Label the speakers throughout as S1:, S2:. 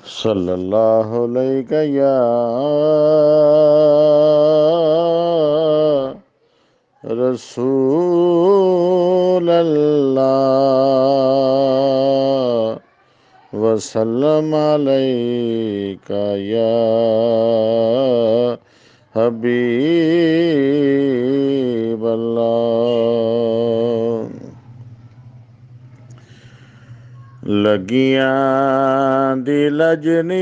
S1: सल्लल्लाहु अलैका या रसूल अल्लाह वसल्लम अलैका या हबीब अल्लाह। लगियां दी लजनिबानी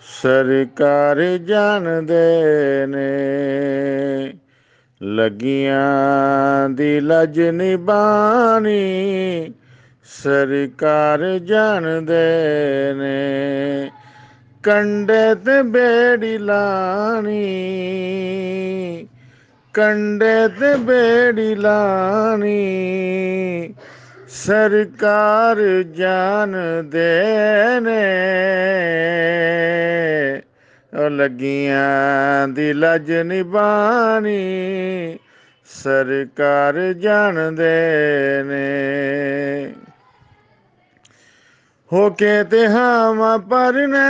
S1: सरकार जानदे ने। लगियां दी लजनिबानी सरकार जानदे ने। कंडे ते बेड़ी लानी, कंडे ते बेड़ी लानी सरकार जान देने। लगियां दी लजनिबानी सरकार जान देने। होके ते हम परने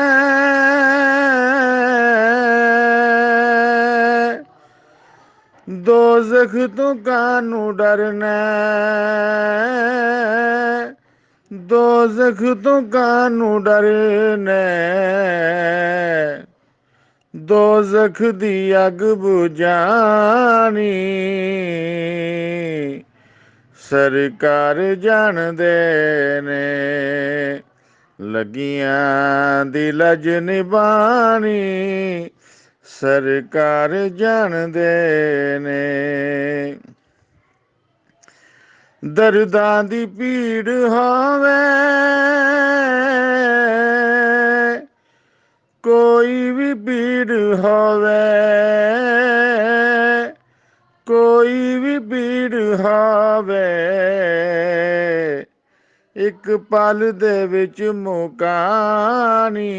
S1: दोज़ख तो कानू डरना, दोज़ख तो कानू डरना। दोज़ख दी अग बुझानी सरकार जान देने। लगियां दी लजनिबानी सरकार जान देने। दर्दां दी पीड़ होवे कोई भी पीड़ होवे, कोई भी पीड़ होवे एक पल दे विच मुकानी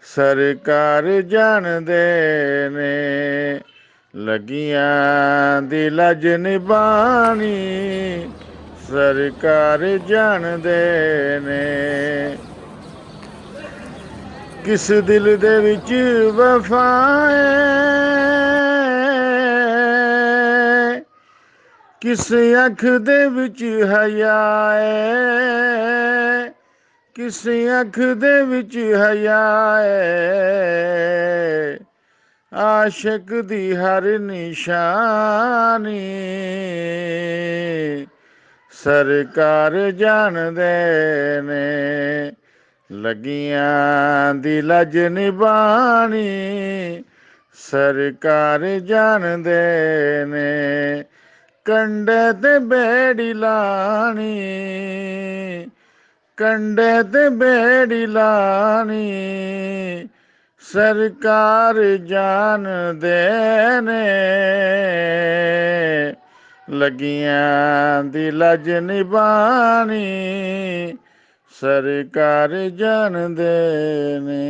S1: सरकार जान देने। लगियां दी लजनिबानी सरकार जान देने। किस दिल दे विच वफाए, किस अख दे विच हया है, किस अख दे विच हया है। आशिक दी हर निशानी सरकार जान देने। लगियां दी लजनिबानी सरकार जान देने। कंडे ते बेड़ी लानी, कंडे ते बेड़ी लानी सरकार जान देने। लगियां दी लजनिबानी सरकार जान देने।